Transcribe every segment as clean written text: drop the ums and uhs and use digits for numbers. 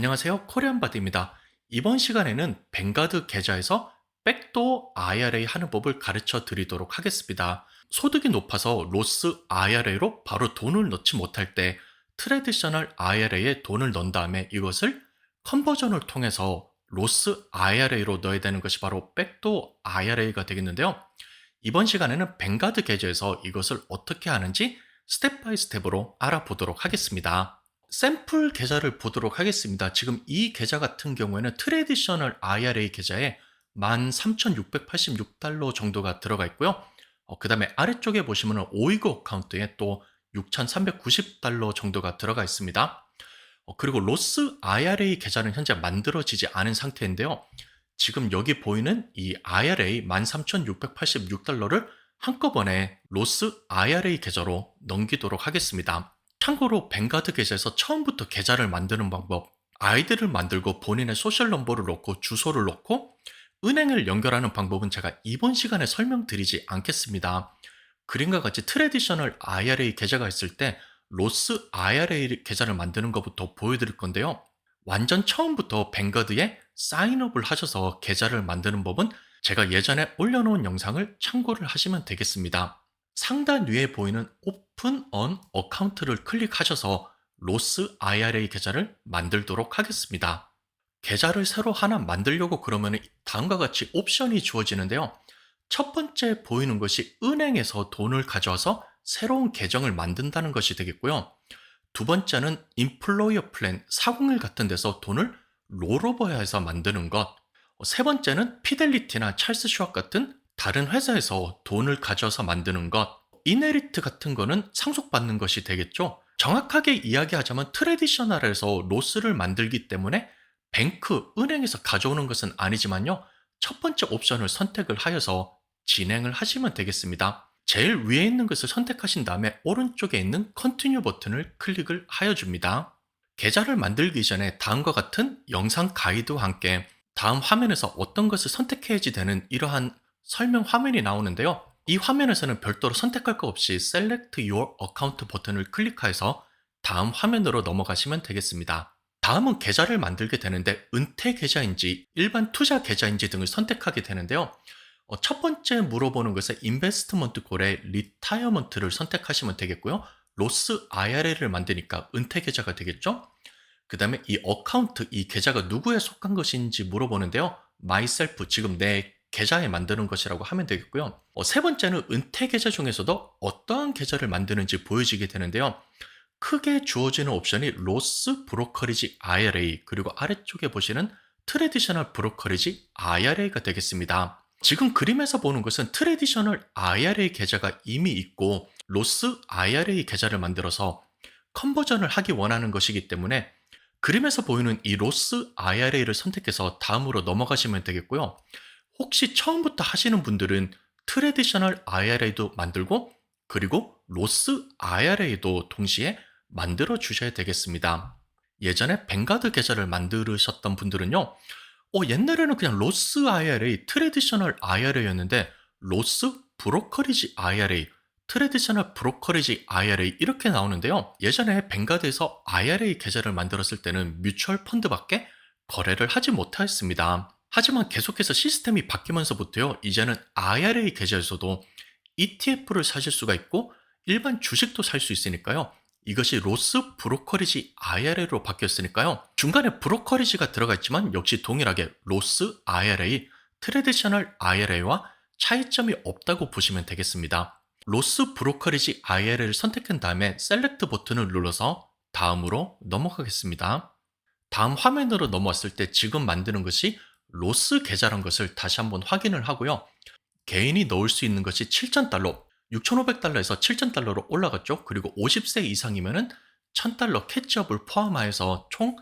안녕하세요. 코리안바디입니다. 이번 시간에는 뱅가드 계좌에서 백도어 IRA 하는 법을 가르쳐 드리도록 하겠습니다. 소득이 높아서 로스 IRA로 바로 돈을 넣지 못할 때 트레디셔널 IRA에 돈을 넣은 다음에 이것을 컨버전을 통해서 로스 IRA로 넣어야 되는 것이 바로 백도어 IRA가 되겠는데요. 이번 시간에는 뱅가드 계좌에서 이것을 어떻게 하는지 스텝 바이 스텝으로 알아보도록 하겠습니다. 샘플 계좌를 보도록 하겠습니다. 지금 이 계좌 같은 경우에는 트레디셔널 IRA 계좌에 13,686달러 정도가 들어가 있고요. 그 다음에 아래쪽에 보시면 오이그 어카운트에 또 6,390달러 정도가 들어가 있습니다. 그리고 로스 IRA 계좌는 현재 만들어지지 않은 상태인데요. 지금 여기 보이는 이 IRA 13,686달러를 한꺼번에 로스 IRA 계좌로 넘기도록 하겠습니다. 참고로 뱅가드 계좌에서 처음부터 계좌를 만드는 방법, 아이디를 만들고 본인의 소셜 넘버를 넣고 주소를 넣고 은행을 연결하는 방법은 제가 이번 시간에 설명드리지 않겠습니다. 그림과 같이 트레디셔널 IRA 계좌가 있을 때 로스 IRA 계좌를 만드는 것부터 보여드릴 건데요. 완전 처음부터 뱅가드에 사인업을 하셔서 계좌를 만드는 법은 제가 예전에 올려놓은 영상을 참고를 하시면 되겠습니다. 상단 위에 보이는 오픈 언 어카운트를 클릭하셔서 로스 IRA 계좌를 만들도록 하겠습니다. 계좌를 새로 하나 만들려고 그러면 다음과 같이 옵션이 주어지는데요. 첫 번째 보이는 것이 은행에서 돈을 가져와서 새로운 계정을 만든다는 것이 되겠고요. 두 번째는 인플로이어 플랜 401 같은 데서 돈을 롤오버해서 만드는 것. 세 번째는 피델리티나 찰스 슈왑 같은 다른 회사에서 돈을 가져서 만드는 것. 이네리트 같은 거는 상속받는 것이 되겠죠. 정확하게 이야기하자면 트레디셔널에서 로스를 만들기 때문에 뱅크, 은행에서 가져오는 것은 아니지만요. 첫 번째 옵션을 선택을 하여서 진행을 하시면 되겠습니다. 제일 위에 있는 것을 선택하신 다음에 오른쪽에 있는 컨티뉴 버튼을 클릭을 하여 줍니다. 계좌를 만들기 전에 다음과 같은 영상 가이드와 함께 다음 화면에서 어떤 것을 선택해야지 되는 이러한 설명 화면이 나오는데요. 이 화면에서는 별도로 선택할 것 없이 Select Your Account 버튼을 클릭해서 다음 화면으로 넘어가시면 되겠습니다. 다음은 계좌를 만들게 되는데 은퇴 계좌인지 일반 투자 계좌인지 등을 선택하게 되는데요. 첫 번째 물어보는 것은 인베스트먼트 콜의 리타이어먼트를 선택하시면 되겠고요. 로스 IRA를 만드니까 은퇴 계좌가 되겠죠. 그 다음에 이 어카운트, 이 계좌가 누구에 속한 것인지 물어보는데요. myself, 지금 내 계좌에 만드는 것이라고 하면 되겠고요. 세 번째는 은퇴 계좌 중에서도 어떠한 계좌를 만드는지 보여지게 되는데요. 크게 주어지는 옵션이 로스 브로커리지 IRA, 그리고 아래쪽에 보시는 트레디셔널 브로커리지 IRA가 되겠습니다. 지금 그림에서 보는 것은 트레디셔널 IRA 계좌가 이미 있고 로스 IRA 계좌를 만들어서 컨버전을 하기 원하는 것이기 때문에 그림에서 보이는 이 로스 IRA를 선택해서 다음으로 넘어가시면 되겠고요. 혹시 처음부터 하시는 분들은 트레디셔널 IRA도 만들고 그리고 로스 IRA도 동시에 만들어 주셔야 되겠습니다. 예전에 뱅가드 계좌를 만드셨던 분들은요. 옛날에는 그냥 로스 IRA, 트레디셔널 IRA였는데 로스 브로커리지 IRA, 트레디셔널 브로커리지 IRA 이렇게 나오는데요. 예전에 뱅가드에서 IRA 계좌를 만들었을 때는 뮤추얼 펀드밖에 거래를 하지 못하였습니다. 하지만 계속해서 시스템이 바뀌면서부터요. 이제는 IRA 계좌에서도 ETF를 사실 수가 있고 일반 주식도 살 수 있으니까요. 이것이 로스 브로커리지 IRA로 바뀌었으니까요. 중간에 브로커리지가 들어가 있지만 역시 동일하게 로스 IRA, 트레디셔널 IRA와 차이점이 없다고 보시면 되겠습니다. 로스 브로커리지 IRA를 선택한 다음에 셀렉트 버튼을 눌러서 다음으로 넘어가겠습니다. 다음 화면으로 넘어왔을 때 지금 만드는 것이 로스 계좌란 것을 다시 한번 확인을 하고요. 개인이 넣을 수 있는 것이 7,000달러, 6,500달러에서 7,000달러로 올라갔죠. 그리고 50세 이상이면은 1,000달러 캐치업을 포함하여서 총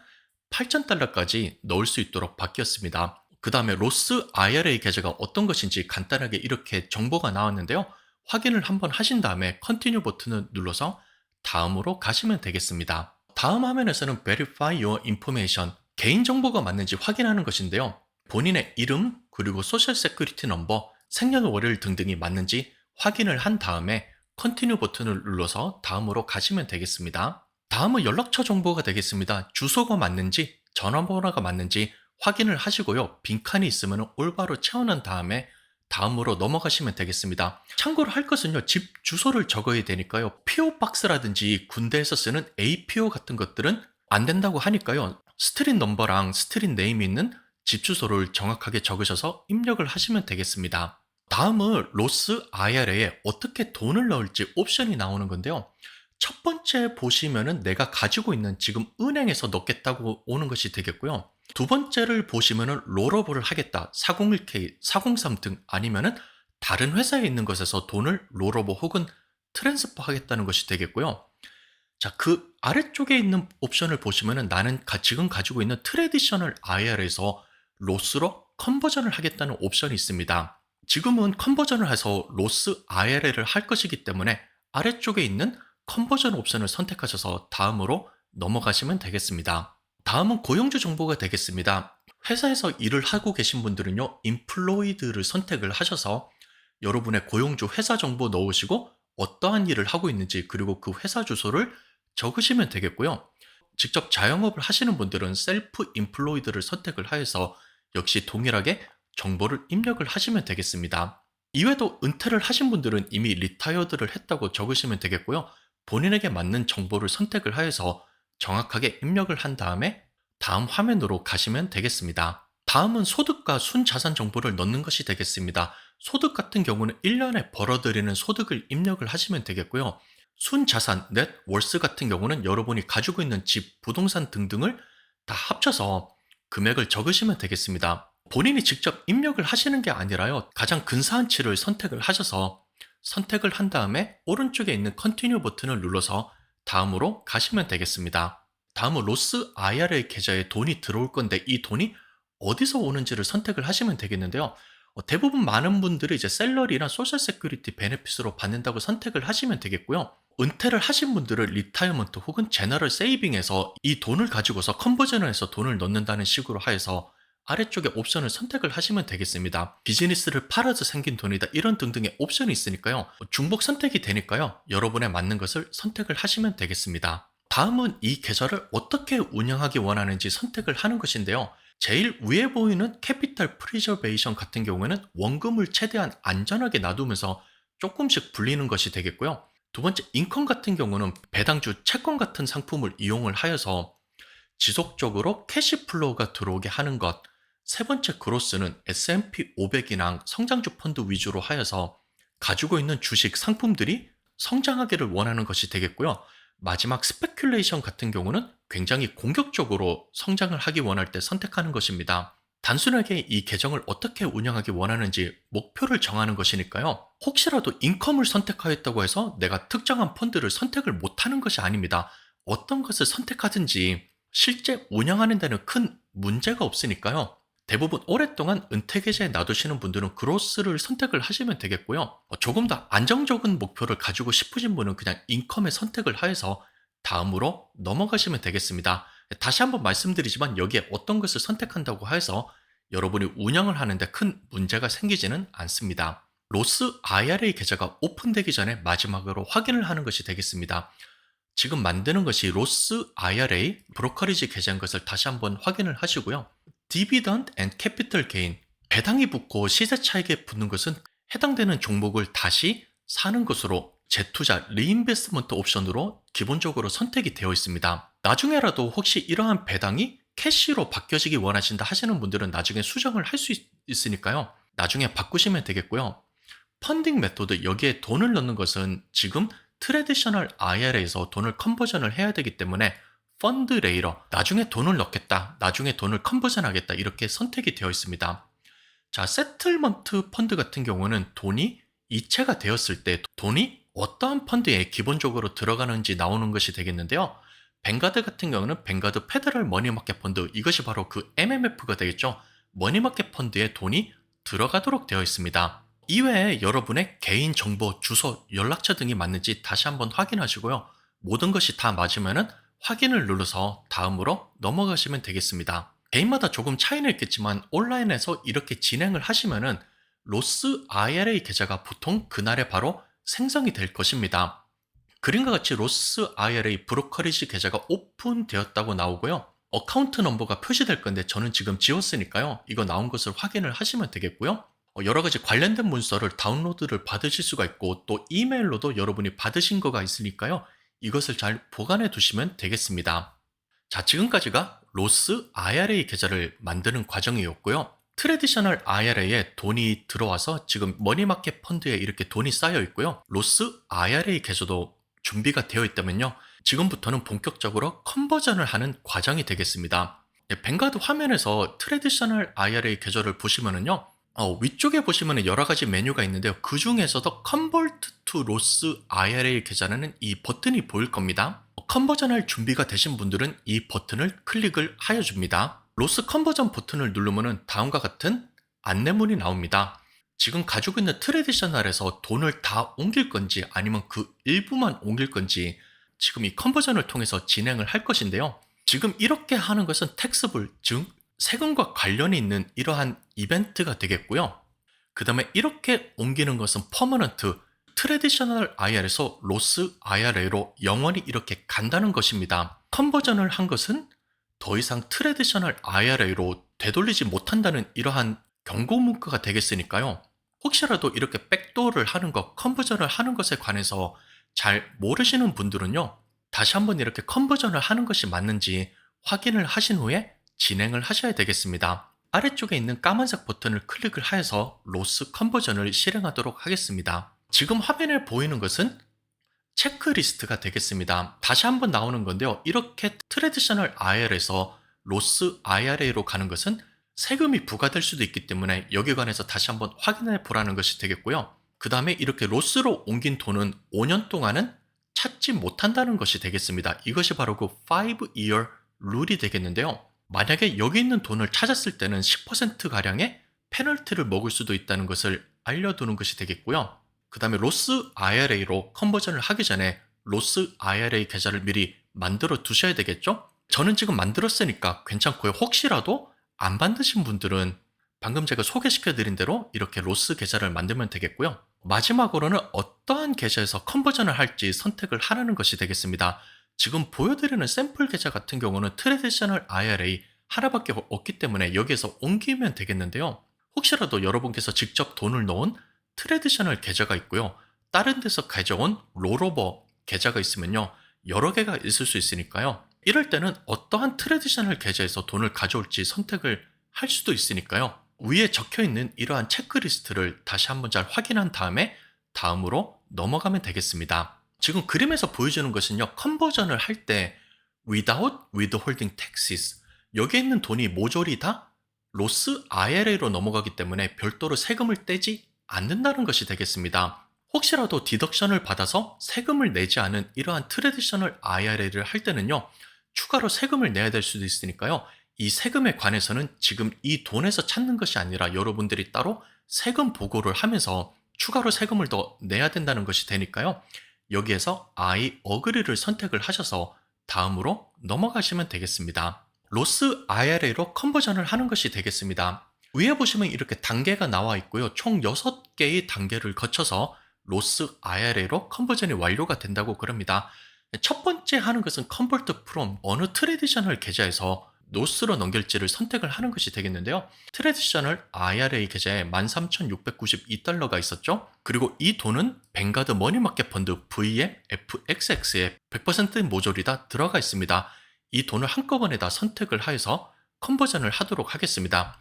8,000달러까지 넣을 수 있도록 바뀌었습니다. 그 다음에 로스 IRA 계좌가 어떤 것인지 간단하게 이렇게 정보가 나왔는데요. 확인을 한번 하신 다음에 컨티뉴 버튼을 눌러서 다음으로 가시면 되겠습니다. 다음 화면에서는 Verify Your Information, 개인정보가 맞는지 확인하는 것인데요. 본인의 이름, 그리고 소셜 세큐리티 넘버, 생년월일 등등이 맞는지 확인을 한 다음에 컨티뉴 버튼을 눌러서 다음으로 가시면 되겠습니다. 다음은 연락처 정보가 되겠습니다. 주소가 맞는지 전화번호가 맞는지 확인을 하시고요. 빈칸이 있으면 올바로 채워놓은 다음에 다음으로 넘어가시면 되겠습니다. 참고로 할 것은요. 집 주소를 적어야 되니까요. PO 박스라든지 군대에서 쓰는 APO 같은 것들은 안 된다고 하니까요. 스트릿 넘버랑 스트릿 네임이 있는 집 주소를 정확하게 적으셔서 입력을 하시면 되겠습니다. 다음은 로스 IRA에 어떻게 돈을 넣을지 옵션이 나오는 건데요. 첫 번째 보시면은 내가 가지고 있는 지금 은행에서 넣겠다고 오는 것이 되겠고요. 두 번째를 보시면은 롤오버를 하겠다. 401k, 403 등 아니면은 다른 회사에 있는 것에서 돈을 롤오버 혹은 트랜스퍼 하겠다는 것이 되겠고요. 자, 그 아래쪽에 있는 옵션을 보시면은 나는 지금 가지고 있는 트래디셔널 IR에서 로스로 컨버전을 하겠다는 옵션이 있습니다. 지금은 컨버전을 해서 로스 IRA를 할 것이기 때문에 아래쪽에 있는 컨버전 옵션을 선택하셔서 다음으로 넘어가시면 되겠습니다. 다음은 고용주 정보가 되겠습니다. 회사에서 일을 하고 계신 분들은요, 인플로이드를 선택을 하셔서 여러분의 고용주 회사 정보 넣으시고 어떠한 일을 하고 있는지 그리고 그 회사 주소를 적으시면 되겠고요. 직접 자영업을 하시는 분들은 셀프 인플로이드를 선택을 하여서 역시 동일하게 정보를 입력을 하시면 되겠습니다. 이외에도 은퇴를 하신 분들은 이미 리타이어드를 했다고 적으시면 되겠고요. 본인에게 맞는 정보를 선택을 하여서 정확하게 입력을 한 다음에 다음 화면으로 가시면 되겠습니다. 다음은 소득과 순자산 정보를 넣는 것이 되겠습니다. 소득 같은 경우는 1년에 벌어들이는 소득을 입력을 하시면 되겠고요. 순자산, 넷월스 같은 경우는 여러분이 가지고 있는 집, 부동산 등등을 다 합쳐서 금액을 적으시면 되겠습니다. 본인이 직접 입력을 하시는 게 아니라요. 가장 근사한치를 선택을 하셔서 선택을 한 다음에 오른쪽에 있는 컨티뉴 버튼을 눌러서 다음으로 가시면 되겠습니다. 다음은 로스 IRA 계좌에 돈이 들어올 건데 이 돈이 어디서 오는지를 선택을 하시면 되겠는데요. 대부분 많은 분들이 이제 셀러리나 소셜 세큐리티 베네핏으로 받는다고 선택을 하시면 되겠고요. 은퇴를 하신 분들은 리타이어먼트 혹은 제너럴 세이빙에서 이 돈을 가지고서 컨버전을 해서 돈을 넣는다는 식으로 하여서 아래쪽에 옵션을 선택을 하시면 되겠습니다. 비즈니스를 팔아서 생긴 돈이다 이런 등등의 옵션이 있으니까요. 중복 선택이 되니까요. 여러분에 맞는 것을 선택을 하시면 되겠습니다. 다음은 이 계좌를 어떻게 운영하기 원하는지 선택을 하는 것인데요. 제일 위에 보이는 캐피탈 프리저베이션 같은 경우에는 원금을 최대한 안전하게 놔두면서 조금씩 불리는 것이 되겠고요. 두 번째 인컴 같은 경우는 배당주 채권 같은 상품을 이용을 하여서 지속적으로 캐시플로우가 들어오게 하는 것. 세 번째 그로스는 S&P 500이랑 성장주 펀드 위주로 하여서 가지고 있는 주식 상품들이 성장하기를 원하는 것이 되겠고요. 마지막 스페큘레이션 같은 경우는 굉장히 공격적으로 성장을 하기 원할 때 선택하는 것입니다. 단순하게 이 계정을 어떻게 운영하기 원하는지 목표를 정하는 것이니까요. 혹시라도 인컴을 선택하였다고 해서 내가 특정한 펀드를 선택을 못하는 것이 아닙니다. 어떤 것을 선택하든지 실제 운영하는 데는 큰 문제가 없으니까요. 대부분 오랫동안 은퇴 계좌에 놔두시는 분들은 그로스를 선택을 하시면 되겠고요. 조금 더 안정적인 목표를 가지고 싶으신 분은 그냥 인컴에 선택을 하여서 다음으로 넘어가시면 되겠습니다. 다시 한번 말씀드리지만 여기에 어떤 것을 선택한다고 해서 여러분이 운영을 하는데 큰 문제가 생기지는 않습니다. 로스 IRA 계좌가 오픈되기 전에 마지막으로 확인을 하는 것이 되겠습니다. 지금 만드는 것이 로스 IRA 브로커리지 계좌인 것을 다시 한번 확인을 하시고요. 디비던드 앤 캐피털 게인, 배당이 붙고 시세 차익에 붙는 것은 해당되는 종목을 다시 사는 것으로 재투자, 리인베스트먼트 옵션으로 기본적으로 선택이 되어 있습니다. 나중에라도 혹시 이러한 배당이 캐시로 바뀌어지기 원하신다 하시는 분들은 나중에 수정을 할 수 있으니까요. 나중에 바꾸시면 되겠고요. 펀딩 메소드, 여기에 돈을 넣는 것은 지금 트래디셔널 IRA에서 돈을 컨버전을 해야 되기 때문에 펀드 레이러, 나중에 돈을 넣겠다, 나중에 돈을 컨버전 하겠다 이렇게 선택이 되어 있습니다. 자, 세틀먼트 펀드 같은 경우는 돈이 이체가 되었을 때 돈이 어떠한 펀드에 기본적으로 들어가는지 나오는 것이 되겠는데요. 뱅가드 같은 경우는 뱅가드 페더럴 머니마켓 펀드, 이것이 바로 그 MMF가 되겠죠. 머니마켓 펀드에 돈이 들어가도록 되어 있습니다. 이외에 여러분의 개인 정보, 주소, 연락처 등이 맞는지 다시 한번 확인하시고요. 모든 것이 다 맞으면은 확인을 눌러서 다음으로 넘어가시면 되겠습니다. 개인마다 조금 차이는 있겠지만 온라인에서 이렇게 진행을 하시면은 로스 IRA 계좌가 보통 그날에 바로 생성이 될 것입니다. 그림과 같이 로스 IRA 브로커리지 계좌가 오픈되었다고 나오고요. 어카운트 넘버가 표시될 건데 저는 지금 지웠으니까요. 이거 나온 것을 확인을 하시면 되겠고요. 여러 가지 관련된 문서를 다운로드를 받으실 수가 있고 또 이메일로도 여러분이 받으신 거가 있으니까요. 이것을 잘 보관해 두시면 되겠습니다. 자, 지금까지가 로스 IRA 계좌를 만드는 과정이었고요. 트래디셔널 IRA에 돈이 들어와서 지금 머니마켓 펀드에 이렇게 돈이 쌓여 있고요. 로스 IRA 계좌도 준비가 되어 있다면요. 지금부터는 본격적으로 컨버전을 하는 과정이 되겠습니다. 뱅가드 화면에서 트래디셔널 IRA 계좌를 보시면은요. 위쪽에 보시면 여러 가지 메뉴가 있는데요. 그 중에서도 컨버트 투 로스 IRA 계좌라는 이 버튼이 보일 겁니다. 컨버전할 준비가 되신 분들은 이 버튼을 클릭을 하여 줍니다. 로스 컨버전 버튼을 누르면 다음과 같은 안내문이 나옵니다. 지금 가지고 있는 트래디셔널에서 돈을 다 옮길 건지 아니면 그 일부만 옮길 건지 지금 이 컨버전을 통해서 진행을 할 것인데요. 지금 이렇게 하는 것은 텍스블, 즉 세금과 관련이 있는 이러한 이벤트가 되겠고요. 그 다음에 이렇게 옮기는 것은 퍼머넌트, 트래디셔널 IR에서 로스 IRA로 영원히 이렇게 간다는 것입니다. 컨버전을 한 것은 더 이상 트래디셔널 IRA로 되돌리지 못한다는 이러한 경고 문구가 되겠으니까요. 혹시라도 이렇게 백도어를 하는 것, 컨버전을 하는 것에 관해서 잘 모르시는 분들은요. 다시 한번 이렇게 컨버전을 하는 것이 맞는지 확인을 하신 후에 진행을 하셔야 되겠습니다. 아래쪽에 있는 까만색 버튼을 클릭을 하여서 로스 컨버전을 실행하도록 하겠습니다. 지금 화면에 보이는 것은 체크리스트가 되겠습니다. 다시 한번 나오는 건데요. 이렇게 트래디셔널 IR에서 로스 IRA로 가는 것은 세금이 부과될 수도 있기 때문에 여기에 관해서 다시 한번 확인해 보라는 것이 되겠고요. 그 다음에 이렇게 로스로 옮긴 돈은 5년 동안은 찾지 못한다는 것이 되겠습니다. 이것이 바로 그 5-year 룰이 되겠는데요. 만약에 여기 있는 돈을 찾았을 때는 10%가량의 페널티를 먹을 수도 있다는 것을 알려두는 것이 되겠고요. 그 다음에 로스 IRA로 컨버전을 하기 전에 로스 IRA 계좌를 미리 만들어 두셔야 되겠죠? 저는 지금 만들었으니까 괜찮고요. 혹시라도 안 만드신 분들은 방금 제가 소개시켜 드린 대로 이렇게 로스 계좌를 만들면 되겠고요. 마지막으로는 어떠한 계좌에서 컨버전을 할지 선택을 하라는 것이 되겠습니다. 지금 보여드리는 샘플 계좌 같은 경우는 트래디셔널 IRA 하나밖에 없기 때문에 여기에서 옮기면 되겠는데요. 혹시라도 여러분께서 직접 돈을 넣은 트래디셔널 계좌가 있고요. 다른 데서 가져온 롤오버 계좌가 있으면요. 여러 개가 있을 수 있으니까요. 이럴 때는 어떠한 트래디셔널 계좌에서 돈을 가져올지 선택을 할 수도 있으니까요. 위에 적혀있는 이러한 체크리스트를 다시 한번 잘 확인한 다음에 다음으로 넘어가면 되겠습니다. 지금 그림에서 보여주는 것은요. 컨버전을 할 때 without withholding taxes 여기에 있는 돈이 모조리 다 로스 IRA로 넘어가기 때문에 별도로 세금을 떼지 않는다는 것이 되겠습니다. 혹시라도 디덕션을 받아서 세금을 내지 않은 이러한 트래디셔널 IRA를 할 때는요. 추가로 세금을 내야 될 수도 있으니까요. 이 세금에 관해서는 지금 이 돈에서 찾는 것이 아니라 여러분들이 따로 세금 보고를 하면서 추가로 세금을 더 내야 된다는 것이 되니까요. 여기에서 I agree를 선택을 하셔서 다음으로 넘어가시면 되겠습니다. 로스 IRA로 컨버전을 하는 것이 되겠습니다. 위에 보시면 이렇게 단계가 나와 있고요. 총 6개의 단계를 거쳐서 로스 IRA로 컨버전이 완료가 된다고 그럽니다. 첫 번째 하는 것은 컨버트 프롬 어느 트래디셔널 계좌에서 로스로 넘길지를 선택을 하는 것이 되겠는데요. 트래디셔널 IRA 계좌에 13,692달러가 있었죠. 그리고 이 돈은 뱅가드 머니마켓 펀드 VMFXX에 100% 모조리 다 들어가 있습니다. 이 돈을 한꺼번에 다 선택을 하여서 컨버전을 하도록 하겠습니다.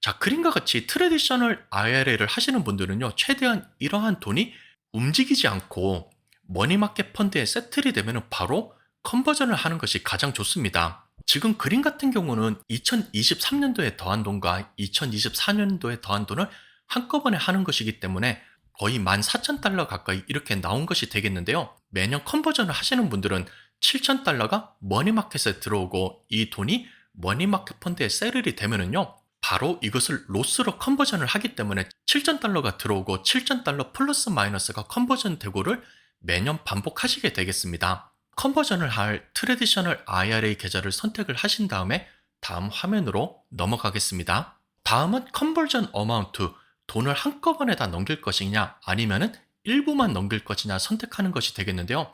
자, 그림과 같이 트래디셔널 IRA를 하시는 분들은요. 최대한 이러한 돈이 움직이지 않고 머니마켓 펀드에 세틀이 되면 바로 컨버전을 하는 것이 가장 좋습니다. 지금 그림 같은 경우는 2023년도에 더한 돈과 2024년도에 더한 돈을 한꺼번에 하는 것이기 때문에 거의 14,000달러 가까이 이렇게 나온 것이 되겠는데요. 매년 컨버전을 하시는 분들은 7,000달러가 머니마켓에 들어오고 이 돈이 머니마켓 펀드에 세틀이 되면은요. 바로 이것을 로스로 컨버전을 하기 때문에 7,000달러가 들어오고 7,000달러 플러스 마이너스가 컨버전 되고를 매년 반복하시게 되겠습니다. 컨버전을 할 트래디셔널 IRA 계좌를 선택을 하신 다음에 다음 화면으로 넘어가겠습니다. 다음은 컨버전 어마운트, 돈을 한꺼번에 다 넘길 것이냐 아니면은 일부만 넘길 것이냐 선택하는 것이 되겠는데요.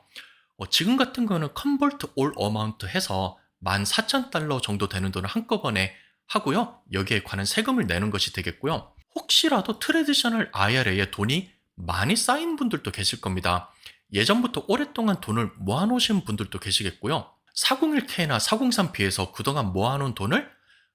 지금 같은 거는 컨버트 올 어마운트 해서 $14,000 정도 되는 돈을 한꺼번에 하고요. 여기에 관한 세금을 내는 것이 되겠고요. 혹시라도 트레디셔널 IRA에 돈이 많이 쌓인 분들도 계실 겁니다. 예전부터 오랫동안 돈을 모아놓으신 분들도 계시겠고요. 401k나 403b에서 그동안 모아놓은 돈을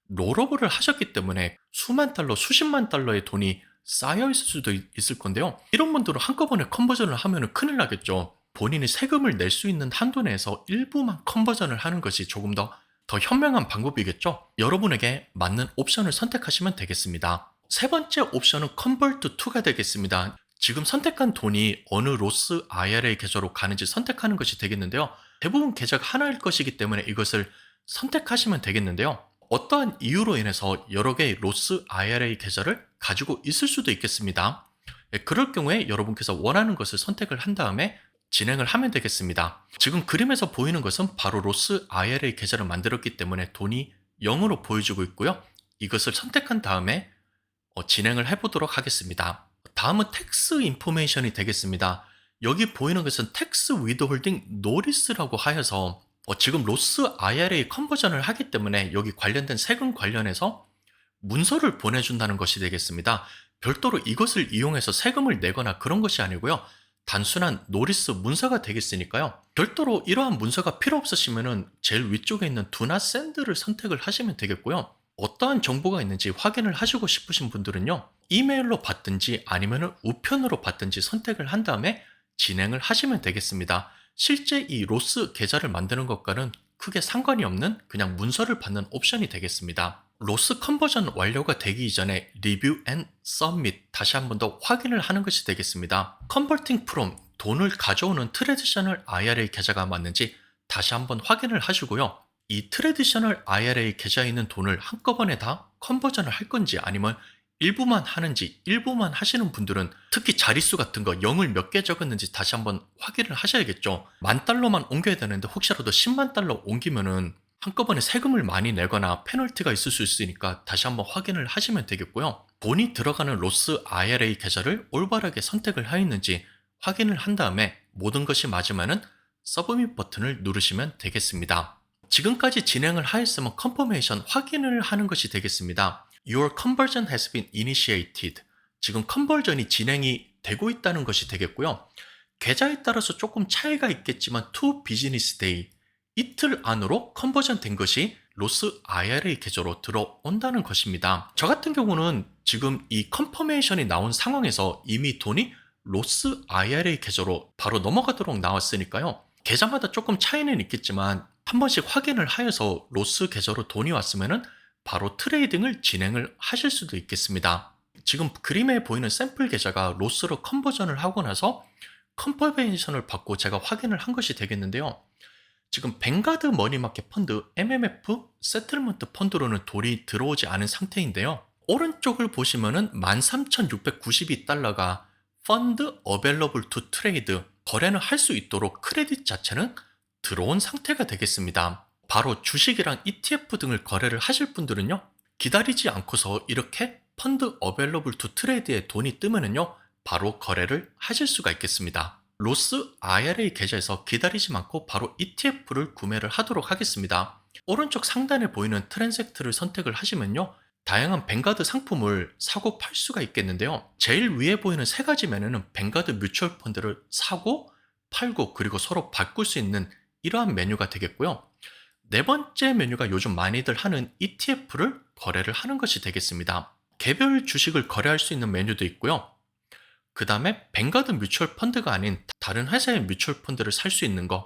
롤오버를 하셨기 때문에 수만 달러, 수십만 달러의 돈이 쌓여 있을 수도 있을 건데요. 이런 분들은 한꺼번에 컨버전을 하면 큰일 나겠죠. 본인이 세금을 낼 수 있는 한도 내에서 일부만 컨버전을 하는 것이 조금 더 현명한 방법이겠죠. 여러분에게 맞는 옵션을 선택하시면 되겠습니다. 세 번째 옵션은 컨버트 2가 되겠습니다. 지금 선택한 돈이 어느 로스 IRA 계좌로 가는지 선택하는 것이 되겠는데요. 대부분 계좌가 하나일 것이기 때문에 이것을 선택하시면 되겠는데요. 어떠한 이유로 인해서 여러 개의 로스 IRA 계좌를 가지고 있을 수도 있겠습니다. 그럴 경우에 여러분께서 원하는 것을 선택을 한 다음에 진행을 하면 되겠습니다. 지금 그림에서 보이는 것은 바로 로스 IRA 계좌를 만들었기 때문에 돈이 0으로 보여지고 있고요. 이것을 선택한 다음에 진행을 해보도록 하겠습니다. 다음은 텍스 인포메이션이 되겠습니다. 여기 보이는 것은 텍스 위드홀딩 노리스라고 하여서 지금 로스 IRA 컨버전을 하기 때문에 여기 관련된 세금 관련해서 문서를 보내준다는 것이 되겠습니다. 별도로 이것을 이용해서 세금을 내거나 그런 것이 아니고요. 단순한 노리스 문서가 되겠으니까요. 별도로 이러한 문서가 필요 없으시면 제일 위쪽에 있는 Do Not Send를 선택을 하시면 되겠고요. 어떠한 정보가 있는지 확인을 하시고 싶으신 분들은요. 이메일로 받든지 아니면 우편으로 받든지 선택을 한 다음에 진행을 하시면 되겠습니다. 실제 이 로스 계좌를 만드는 것과는 크게 상관이 없는 그냥 문서를 받는 옵션이 되겠습니다. 로스 컨버전 완료가 되기 이전에 리뷰 앤 서밋 다시 한 번 더 확인을 하는 것이 되겠습니다. 컨버팅 프롬 돈을 가져오는 트레디셔널 IRA 계좌가 맞는지 다시 한번 확인을 하시고요. 이 트레디셔널 IRA 계좌에 있는 돈을 한꺼번에 다 컨버전을 할 건지 아니면 일부만 하는지 일부만 하시는 분들은 특히 자릿수 같은 거 0을 몇 개 적었는지 다시 한번 확인을 하셔야겠죠. $10,000만 옮겨야 되는데 혹시라도 $100,000 옮기면은 한꺼번에 세금을 많이 내거나 페널티가 있을 수 있으니까 다시 한번 확인을 하시면 되겠고요. 돈이 들어가는 로스 IRA 계좌를 올바르게 선택을 하였는지 확인을 한 다음에 모든 것이 맞으면은 서브밋 버튼을 누르시면 되겠습니다. 지금까지 진행을 하였으면 컨퍼메이션 확인을 하는 것이 되겠습니다. Your conversion has been initiated. 지금 컨버전이 진행이 되고 있다는 것이 되겠고요. 계좌에 따라서 조금 차이가 있겠지만 2 business day, 이틀 안으로 컨버전 된 것이 로스 IRA 계좌로 들어온다는 것입니다. 저 같은 경우는 지금 이 컨퍼메이션이 나온 상황에서 이미 돈이 로스 IRA 계좌로 바로 넘어가도록 나왔으니까요. 계좌마다 조금 차이는 있겠지만 한 번씩 확인을 하여서 로스 계좌로 돈이 왔으면 바로 트레이딩을 진행을 하실 수도 있겠습니다. 지금 그림에 보이는 샘플 계좌가 로스로 컨버전을 하고 나서 컨퍼메이션을 받고 제가 확인을 한 것이 되겠는데요. 지금 뱅가드 머니마켓 펀드 MMF 세틀먼트 펀드로는 돈이 들어오지 않은 상태인데요. 오른쪽을 보시면은 13,692달러가 펀드 어벨러블 투 트레이드 거래는 할 수 있도록 크레딧 자체는 들어온 상태가 되겠습니다. 바로 주식이랑 ETF 등을 거래를 하실 분들은요. 기다리지 않고서 이렇게 펀드 어벨러블 투 트레이드에 돈이 뜨면은요. 바로 거래를 하실 수가 있겠습니다. 로스 IRA 계좌에서 기다리지 않고 바로 ETF를 구매를 하도록 하겠습니다. 오른쪽 상단에 보이는 트랜섹트를 선택을 하시면요. 다양한 뱅가드 상품을 사고 팔 수가 있겠는데요. 제일 위에 보이는 세 가지 메뉴는 뱅가드 뮤추얼 펀드를 사고 팔고 그리고 서로 바꿀 수 있는 이러한 메뉴가 되겠고요. 네 번째 메뉴가 요즘 많이들 하는 ETF를 거래를 하는 것이 되겠습니다. 개별 주식을 거래할 수 있는 메뉴도 있고요. 그 다음에 뱅가드 뮤추얼 펀드가 아닌 다른 회사의 뮤추얼 펀드를 살 수 있는 거,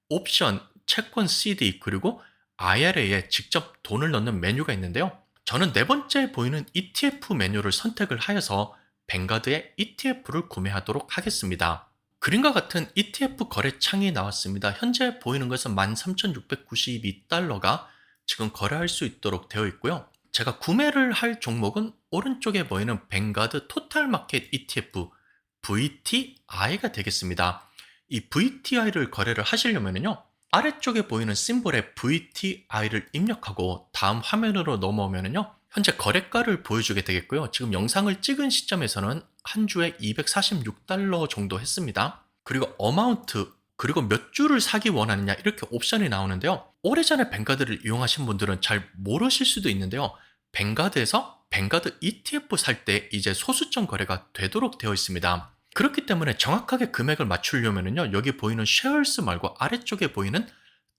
옵션, 채권 CD, 그리고 IRA에 직접 돈을 넣는 메뉴가 있는데요. 저는 네 번째 보이는 ETF 메뉴를 선택을 하여서 뱅가드의 ETF를 구매하도록 하겠습니다. 그림과 같은 ETF 거래 창이 나왔습니다. 현재 보이는 것은 13,692달러가 지금 거래할 수 있도록 되어 있고요. 제가 구매를 할 종목은 오른쪽에 보이는 뱅가드 토탈 마켓 ETF VTI가 되겠습니다. 이 VTI를 거래를 하시려면요. 아래쪽에 보이는 심볼에 VTI를 입력하고 다음 화면으로 넘어오면요. 현재 거래가를 보여주게 되겠고요. 지금 영상을 찍은 시점에서는 한 주에 $246 정도 했습니다. 그리고 어마운트 그리고 몇 주를 사기 원하느냐 이렇게 옵션이 나오는데요. 오래전에 뱅가드를 이용하신 분들은 잘 모르실 수도 있는데요. 뱅가드에서 뱅가드 ETF 살 때 이제 소수점 거래가 되도록 되어 있습니다. 그렇기 때문에 정확하게 금액을 맞추려면요. 여기 보이는 쉐어스 말고 아래쪽에 보이는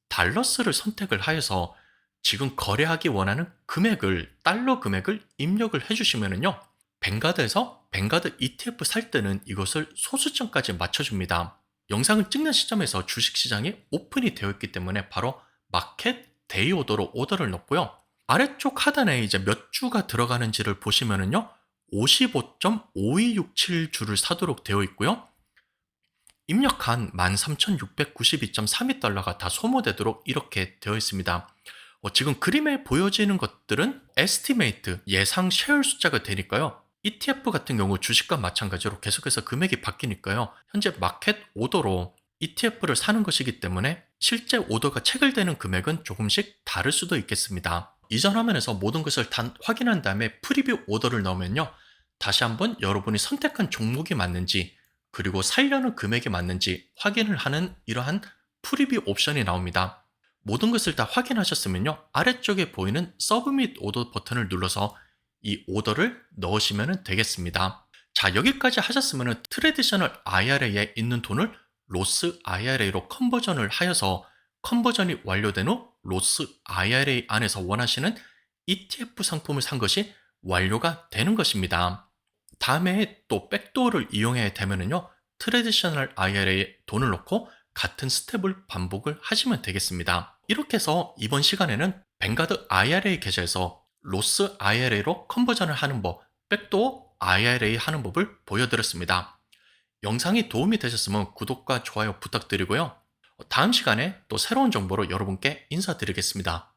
달러스를 선택을 하여서 지금 거래하기 원하는 금액을, 달러 금액을 입력을 해주시면요. 뱅가드에서 뱅가드 ETF 살 때는 이것을 소수점까지 맞춰줍니다. 영상을 찍는 시점에서 주식시장이 오픈이 되어 있기 때문에 바로 마켓 데이 오더로 오더를 넣고요. 아래쪽 하단에 이제 몇 주가 들어가는지를 보시면은요. 55.5267주를 사도록 되어 있고요. 입력한 13,692.32달러가 다 소모되도록 이렇게 되어 있습니다. 지금 그림에 보여지는 것들은 estimate, 예상 쉐어 숫자가 되니까요. ETF 같은 경우 주식과 마찬가지로 계속해서 금액이 바뀌니까요. 현재 마켓 오더로 ETF를 사는 것이기 때문에 실제 오더가 체결되는 금액은 조금씩 다를 수도 있겠습니다. 이전 화면에서 모든 것을 다 확인한 다음에 프리뷰 오더를 넣으면요. 다시 한번 여러분이 선택한 종목이 맞는지 그리고 살려는 금액이 맞는지 확인을 하는 이러한 프리뷰 옵션이 나옵니다. 모든 것을 다 확인하셨으면요. 아래쪽에 보이는 서브밋 오더 버튼을 눌러서 이 오더를 넣으시면 되겠습니다. 자, 여기까지 하셨으면 트래디셔널 IRA에 있는 돈을 로스 IRA로 컨버전을 하여서 컨버전이 완료된 후 로스 IRA 안에서 원하시는 ETF 상품을 산 것이 완료가 되는 것입니다. 다음에 또 백도어를 이용해야 되면은요. 트래디셔널 IRA에 돈을 넣고 같은 스텝을 반복을 하시면 되겠습니다. 이렇게 해서 이번 시간에는 뱅가드 IRA 계좌에서 로스 IRA로 컨버전을 하는 법, 백도어 IRA 하는 법을 보여드렸습니다. 영상이 도움이 되셨으면 구독과 좋아요 부탁드리고요. 다음 시간에 또 새로운 정보로 여러분께 인사드리겠습니다.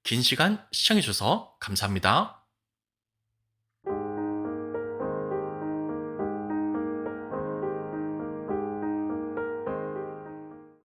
긴 시간 시청해주셔서 감사합니다.